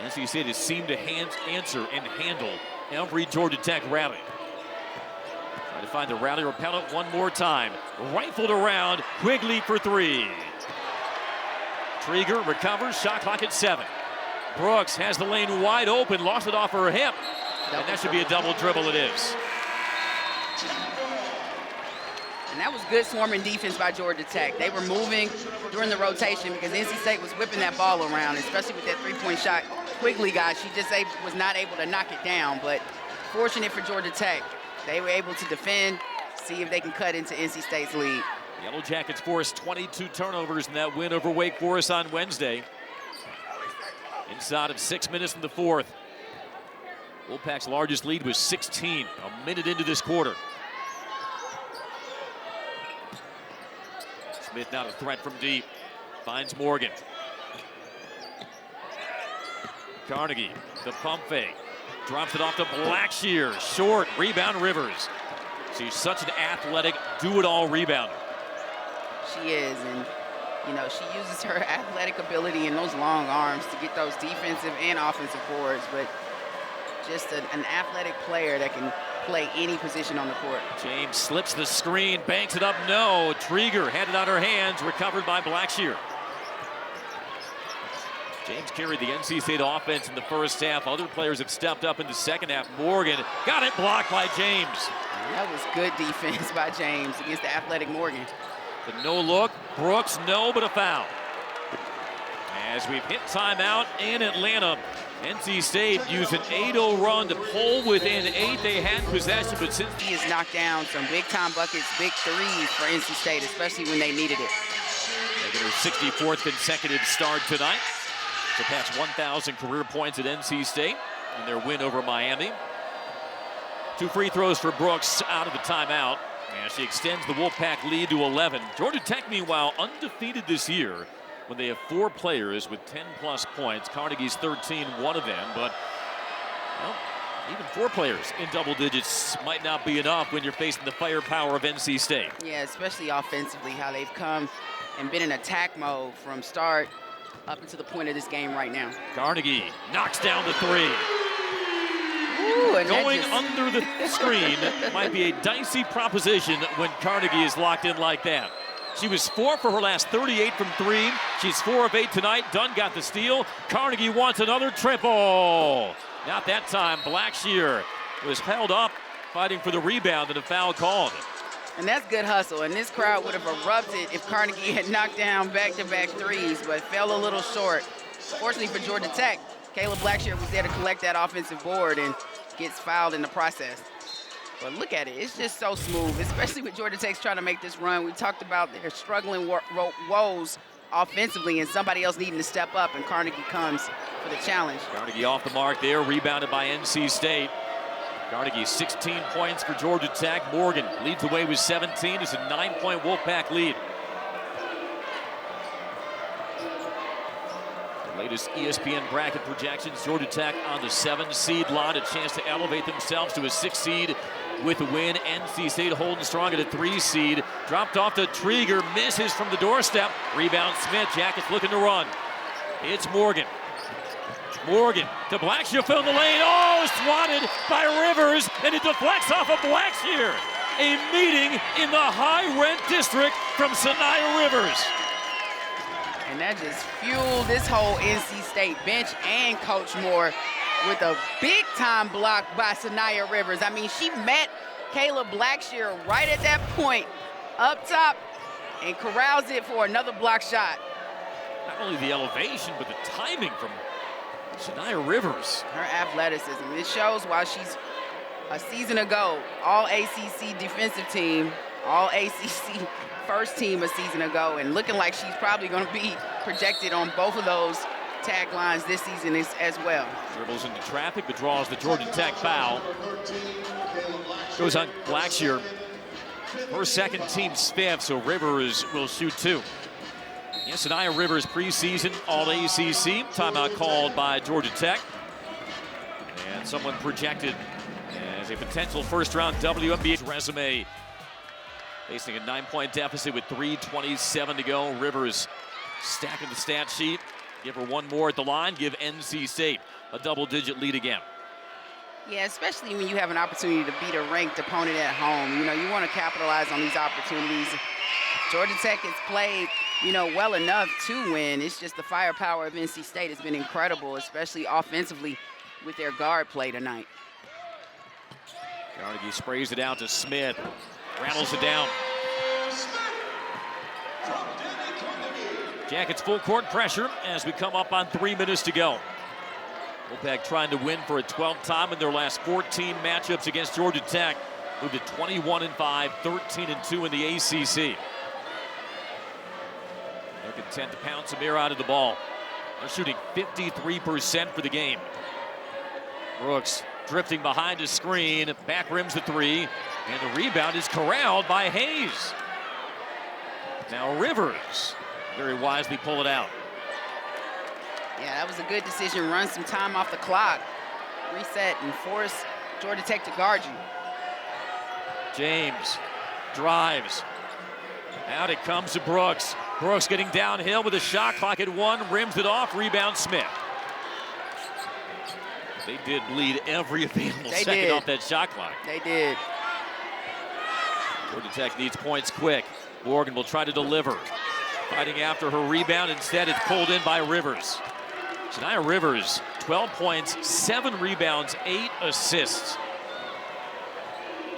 NC State has seemed to answer and handle every Georgia Tech rally. Trying to find the rally repellent one more time. Rifled around, Quigley for 3. Trieger recovers, shot clock at 7. Brooks has the lane wide open, lost it off her hip. And that should be a double dribble, it is. And that was good swarming defense by Georgia Tech. They were moving during the rotation because NC State was whipping that ball around, especially with that 3-point shot Quigley got. She just was not able to knock it down, but fortunate for Georgia Tech. They were able to defend, see if they can cut into NC State's lead. Yellow Jackets forced 22 turnovers in that win over Wake Forest on Wednesday. Inside of 6 minutes in the fourth. Wolfpack's largest lead was 16, a minute into this quarter. Smith now a threat from deep. Finds Morgan. Carnegie, the pump fake. Drops it off to Blackshear. Short, rebound Rivers. She's such an athletic, do-it-all rebounder. She is, and you know, she uses her athletic ability and those long arms to get those defensive and offensive boards, but just an athletic player that can play any position on the court. James slips the screen, banks it up, no. Trieger had it on her hands, recovered by Blackshear. James carried the NC State offense in the first half. Other players have stepped up in the second half. Morgan got it blocked by James. That was good defense by James against the athletic Morgan. The no look, Brooks, no, but a foul. As we've hit timeout in Atlanta, NC State used an 8-0 run to pull within 8. They had possession, but since he has knocked down some big-time buckets, big threes for NC State, especially when they needed it. They get her 64th consecutive start tonight. Surpassed 1,000 career points at NC State in their win over Miami. 2 free throws for Brooks out of the timeout. And she extends the Wolfpack lead to 11. Georgia Tech, meanwhile, undefeated this year when they have 4 players with 10-plus points. Carnegie's 13, one of them. But, well, even 4 players in double digits might not be enough when you're facing the firepower of NC State. Yeah, especially offensively, how they've come and been in attack mode from start up until the point of this game right now. Carnegie knocks down the 3. Ooh, going under the screen might be a dicey proposition when Carnegie is locked in like that. She was 4 for her last 38 from 3. She's 4 of 8 tonight. Dunn got the steal. Carnegie wants another triple. Not that time. Blackshear was held up fighting for the rebound and a foul called. And that's good hustle. And this crowd would have erupted if Carnegie had knocked down back-to-back threes, but fell a little short. Fortunately for Georgia Tech, Kayla Blackshear was there to collect that offensive board and gets fouled in the process. But look at it. It's just so smooth, especially with Georgia Tech's trying to make this run. We talked about their struggling woes offensively and somebody else needing to step up, and Carnegie comes for the challenge. Carnegie off the mark there, rebounded by NC State. Carnegie 16 points for Georgia Tech. Morgan leads the way with 17. It's a 9-point Wolfpack lead. The latest ESPN bracket projections, Georgia Tech on the 7-seed line, a chance to elevate themselves to a 6 seed with a win. NC State holding strong at a 3 seed. Dropped off to Trieger, misses from the doorstep. Rebound Smith, Jackets looking to run. It's Morgan. Morgan to Blackshear, filling the lane. Oh, swatted by Rivers, and it deflects off of Blackshear. A meeting in the high-rent district from Saniya Rivers. And that just fueled this whole NC State bench and Coach Moore with a big-time block by Saniya Rivers. I mean, she met Kayla Blackshear right at that point, up top, and corrals it for another block shot. Not only the elevation, but the timing from Saniya Rivers. Her athleticism. It shows why she's a season ago, all ACC defensive team, all ACC first team a season ago, and looking like she's probably going to be projected on both of those taglines this season as well. Dribbles into traffic, but draws the Georgia Tech foul. Goes on Blackshear. Her second team's fifth, so Rivers will shoot 2. Yes, Saniya Rivers preseason All-ACC. Timeout called by Georgia Tech. And someone projected as a potential first-round WNBA resume. Facing a 9-point deficit with 3:27 to go. Rivers stacking the stat sheet. Give her one more at the line. Give NC State a double-digit lead again. Yeah, especially when you have an opportunity to beat a ranked opponent at home. You know, you want to capitalize on these opportunities. Georgia Tech has played, you know, well enough to win. It's just the firepower of NC State has been incredible, especially offensively with their guard play tonight. Carnegie sprays it out to Smith. Rattles it down. Jackets full court pressure as we come up on 3 minutes to go. Wolfpack trying to win for a 12th time in their last 14 matchups against Georgia Tech. Moved to 21-5, 13-2 in the ACC. They're content to pound some air out of the ball. They're shooting 53% for the game. Brooks drifting behind a screen, back rims the three, and the rebound is corralled by Hayes. Now Rivers very wisely pull it out. Yeah, that was a good decision. Run some time off the clock, reset, and force Georgia Tech to guard you. James drives. Out it comes to Brooks. Brooks getting downhill with a shot clock at 1, rims it off, rebound Smith. They did bleed every available second off that shot clock. They did. Georgia Tech needs points quick. Morgan will try to deliver. Fighting after her rebound. Instead, it's pulled in by Rivers. Saniya Rivers, 12 points, 7 rebounds, 8 assists.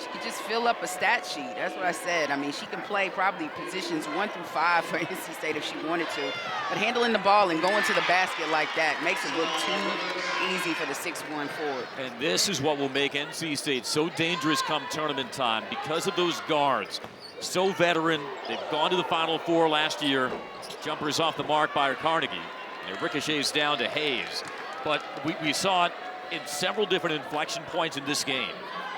She could just fill up a stat sheet. That's what I said. I mean, she can play probably positions 1 through 5 for NC State if she wanted to. But handling the ball and going to the basket like that makes it look too easy for the 6'1" forward. And this is what will make NC State so dangerous come tournament time because of those guards. So veteran. They've gone to the Final Four last year. Jumpers off the mark by Carnegie. And it ricochets down to Hayes. But we saw it in several different inflection points in this game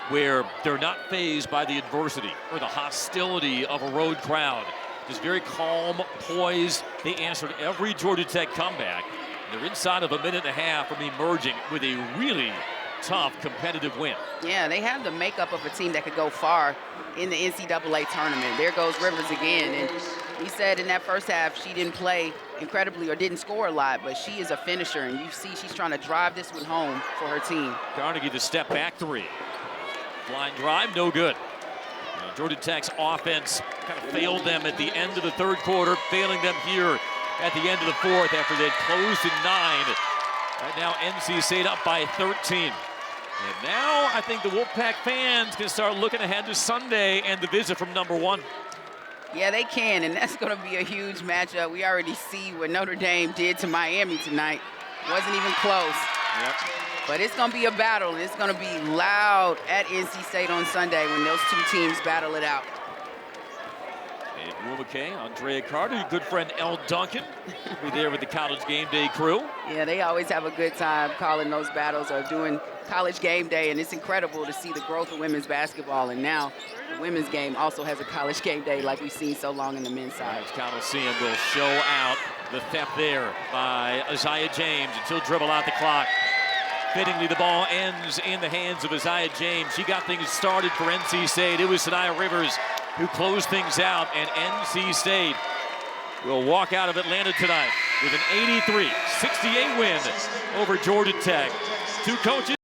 where they're not fazed by the adversity or the hostility of a road crowd. Just very calm, poised. They answered every Georgia Tech comeback. They're inside of a minute and a half from emerging with a really tough, competitive win. Yeah, they have the makeup of a team that could go far in the NCAA tournament. There goes Rivers again. And we said in that first half she didn't play incredibly or didn't score a lot, but she is a finisher, and you see she's trying to drive this one home for her team. Carnegie the step back three. Line drive, no good. Georgia Tech's offense kind of failed them at the end of the third quarter, failing them here at the end of the fourth after they'd closed at 9. Right now, NC State up by 13. And now I think the Wolfpack fans can start looking ahead to Sunday and the visit from #1. Yeah, they can, and that's going to be a huge matchup. We already see what Notre Dame did to Miami tonight. Wasn't even close. Yep. But it's going to be a battle, and it's going to be loud at NC State on Sunday when those two teams battle it out. And Will McKay, Andrea Carter, your good friend Elle Duncan will be there with the College Game Day crew. Yeah, they always have a good time calling those battles or doing College Game Day, and it's incredible to see the growth of women's basketball. And now the women's game also has a College Game Day like we've seen so long in the men's side. Coliseum will show out the theft there by Aziaha James, and she'll dribble out the clock. Fittingly, the ball ends in the hands of Aziaha James. She got things started for NC State. It was Saniya Rivers who closed things out, and NC State will walk out of Atlanta tonight with an 83-68 win over Georgia Tech. Two coaches